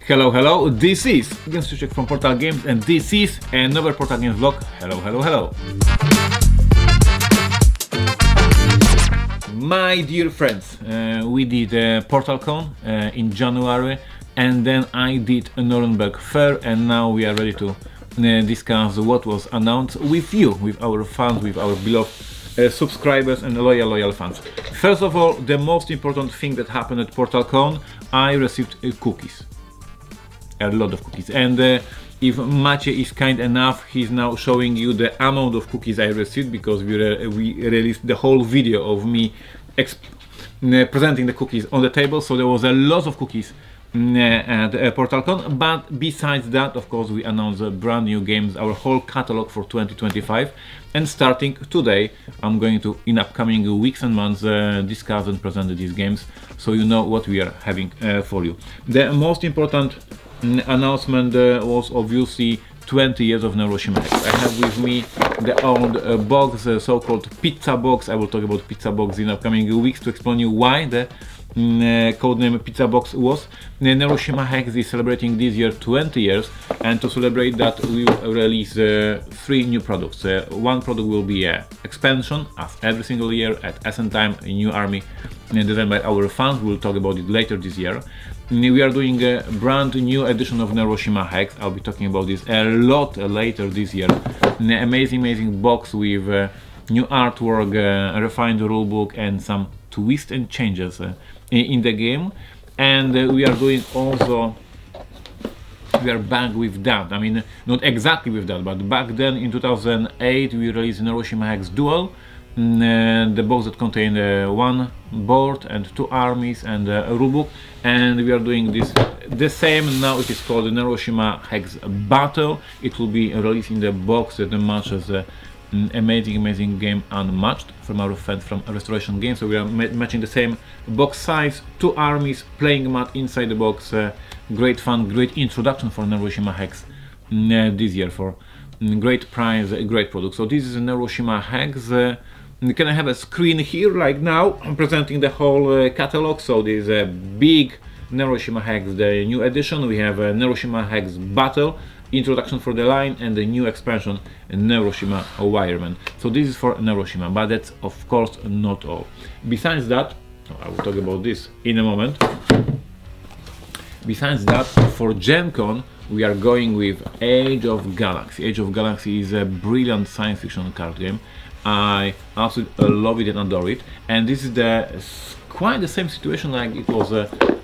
Hello, hello, this is Games from Portal Games and this is another Portal Games vlog. Hello, hello, hello. My dear friends, we did PortalCon in January and then I did a Nuremberg Fair, and now we are ready to discuss what was announced with you, with our fans, with our beloved subscribers and loyal fans. First of all, the most important thing that happened at PortalCon, I received cookies. A lot of cookies, and if Maciej is kind enough, he's now showing you the amount of cookies I received, because we released the whole video of me presenting the cookies on the table, so there was a lot of cookies at PortalCon. But besides that, of course, we announced brand new games, our whole catalog for 2025, and starting today I'm going to, in upcoming weeks and months, discuss and present these games, so you know what we are having for you. The most important announcement was obviously 20 years of Neuroshima Hex. I have with me the old box, so-called pizza box. I will talk about pizza box in upcoming weeks to explain you why the codename pizza box was. Neuroshima Hex is celebrating this year 20 years, and to celebrate that we will release 3 new products. One product will be an expansion, as every single year at SN time, a new army designed by our fans. We'll talk about it later this year. We are doing a brand new edition of Neuroshima Hex. I'll be talking about this a lot later this year. An amazing box with new artwork, a refined rulebook, and some twists and changes in the game. And we are doing also, we are back with that. I mean, not exactly with that, but back then in 2008 we released Neuroshima Hex Duel, the box that contained one board and 2 armies and a rulebook, and we are doing this the same. Now it is called the Neuroshima Hex Battle. It will be released in the box that matches amazing game Unmatched from our friends from Restoration Games. So we are matching the same box size, 2 armies, playing mat inside the box. Great fun, great introduction for Neuroshima Hex this year, for great prize, great product. So this is a Neuroshima Hex. Can I have a screen here like now? I'm presenting the whole catalog. So this is a big Neuroshima Hex, the new edition. We have a Neuroshima Hex Battle, introduction for the line, and the new expansion, Neuroshima Wireman. So this is for Neuroshima, but that's of course not all. Besides that, I will talk about this in a moment. Besides that, for Gen Con we are going with Age of Galaxy. Age of Galaxy is a brilliant science fiction card game. I absolutely love it and adore it, and this is quite the same situation like it was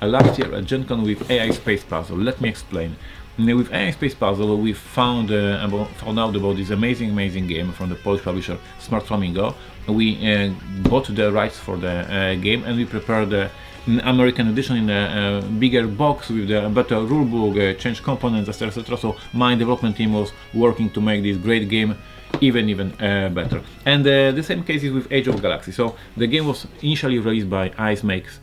last year at Gen Con with AI Space Puzzle. Let me explain. With AI Space Puzzle we found out about this amazing game from the Polish publisher Smart Flamingo. We bought the rights for the game, and we prepared the American edition in a bigger box with a better rulebook, change components, etc. So my development team was working to make this great game even better. And the same case is with Age of Galaxy. So the game was initially released by Ice Makes,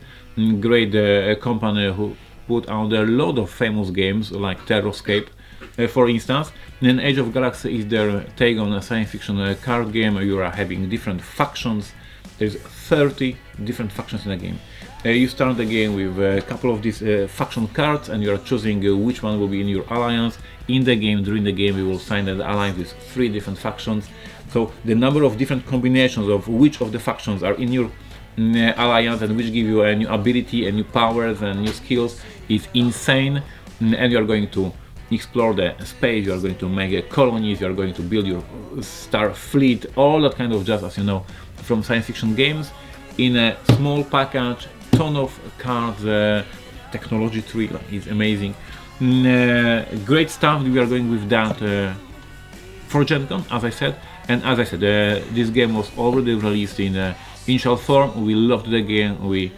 great company who put out a lot of famous games like Terroscape, for instance. And Age of Galaxy is their take on a science fiction card game. You are having different factions. There's 30 different factions in the game. You start the game with a couple of these faction cards, and you are choosing which one will be in your alliance. In the game, during the game, you will sign an alliance with 3 different factions. So the number of different combinations of which of the factions are in your alliance and which give you a new ability and new powers and new skills is insane. And you are going to explore the space, you are going to make colonies, you are going to build your star fleet, all that kind of jazz, as you know from science fiction games, in a small package. Ton of cards, technology tree is amazing. Great stuff. We are going with that for Gen Con, as I said. And as I said, this game was already released in initial form. We loved the game. We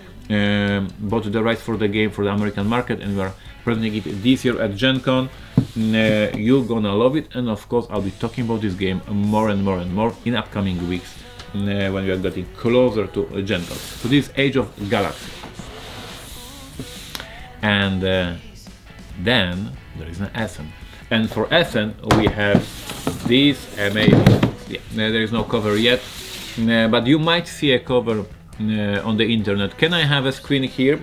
bought the rights for the game for the American market, and we are presenting it this year at Gen Con. You're gonna love it, and of course I'll be talking about this game more and more in upcoming weeks, when we are getting closer to Gen Con. So this is Age of Galaxy. And then there is an Essen. And for Essen we have this amazing, there is no cover yet, but you might see a cover on the internet. Can I have a screen here?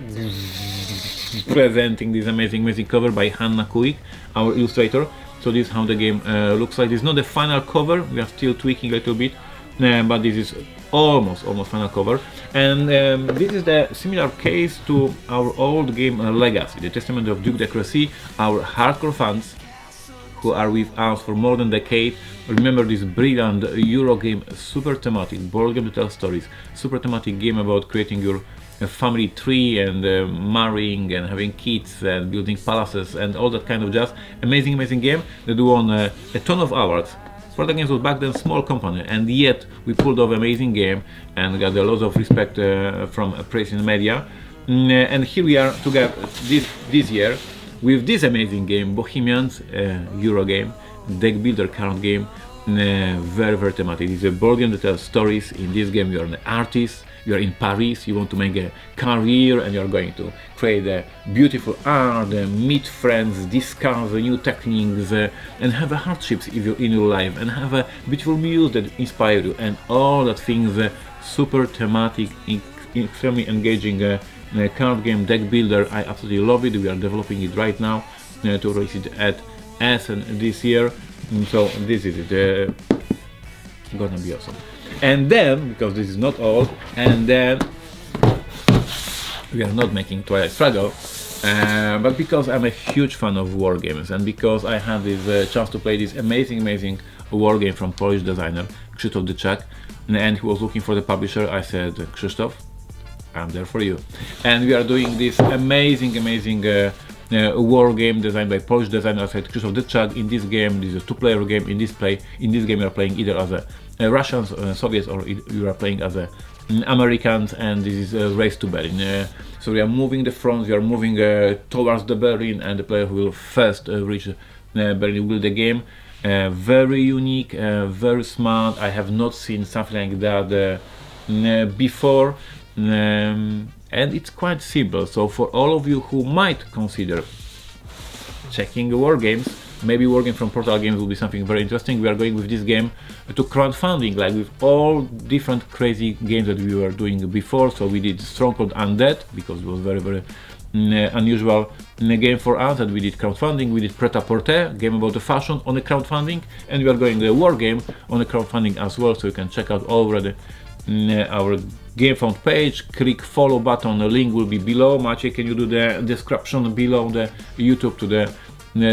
presenting this amazing cover by Hanna Kulik, our illustrator. So this is how the game looks like. This is not the final cover, we are still tweaking a little bit, but this is almost final cover. And this is the similar case to our old game Legacy, the Testament of Duke de Crécy. Our hardcore fans who are with us for more than a decade remember this brilliant Euro game, super thematic board game to tell stories, super thematic game about creating your family tree and marrying and having kids and building palaces and all that kind of jazz. Amazing game that won a ton of awards. Portal Games was back then a small company, and yet we pulled off amazing game and got a lot of respect from praise in the media. And here we are together this year with this amazing game, Bohemians, Euro game, deck builder card game, very thematic. It's a board game that tells stories. In this game you are an artist, you are in Paris, you want to make a career and you are going to create a beautiful art, meet friends, discover new techniques and have hardships in your life and have a beautiful muse that inspire you and all that things. Super thematic, extremely engaging card game, deck builder. I absolutely love it. We are developing it right now to release it at Essen this year. So this is it. Gonna be awesome. And then, because this is not all, and then we are not making Twilight Struggle, but because I'm a huge fan of war games and because I had this chance to play this amazing war game from Polish designer Krzysztof Dyczak, and he was looking for the publisher. I said, Krzysztof, I'm there for you. And we are doing this amazing war game designed by Polish designer, I said, Krzysztof Dyczak. In this game, this is a two-player game. In this game you are playing either as a Russians, Soviets, or you are playing as a Americans, and this is a race to Berlin. So we are moving the front, we are moving towards the Berlin, and the player who will first reach Berlin will the game. Very unique, very smart. I have not seen something like that before. And it's quite simple. So for all of you who might consider checking war games, maybe war game from Portal Games will be something very interesting. We are going with this game to crowdfunding, like with all different crazy games that we were doing before. So we did Stronghold Undead because it was very unusual game for us, and we did crowdfunding. We did Pret-a-Porter, game about the fashion, on the crowdfunding, and we are going the war game on the crowdfunding as well. So you can check out already our Gamefound page. Click follow button, the link will be below. Maciej, can you do the description below the YouTube to the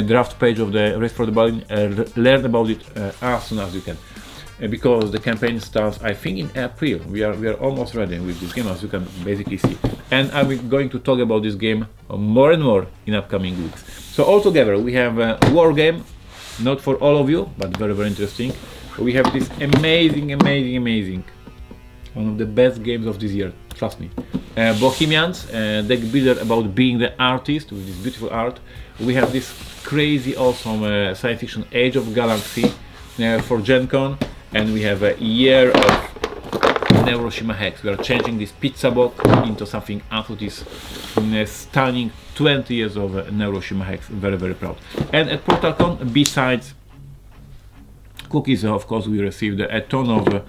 draft page of the Race for the Berlin? Learn about it as soon as you can, because the campaign starts, I think, in April. We are almost ready with this game, as you can basically see, and I'm going to talk about this game more and more in upcoming weeks. So altogether we have a war game, not for all of you, but very interesting. We have this amazing, one of the best games of this year, trust me. Bohemians, deck builder about being the artist with this beautiful art. We have this crazy awesome science fiction Age of Galaxy for Gen Con, and we have a year of Neuroshima Hex. We are changing this pizza box into something absolutely stunning. 20 years of Neuroshima Hex, very proud. And at PortalCon, besides cookies, of course, we received a ton of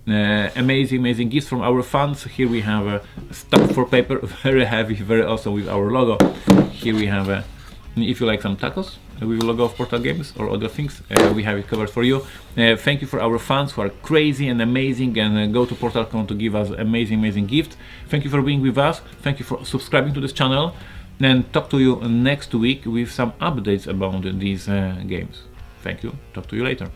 amazing gifts from our fans. Here we have a stuff for paper, very heavy, very awesome, with our logo. Here we have if you like some tacos with the logo of Portal Games or other things, we have it covered for you. Thank you for our fans who are crazy and amazing and go to PortalCon to give us amazing gifts. Thank you for being with us. Thank you for subscribing to this channel, and talk to you next week with some updates about these games. Thank you. Talk to you later.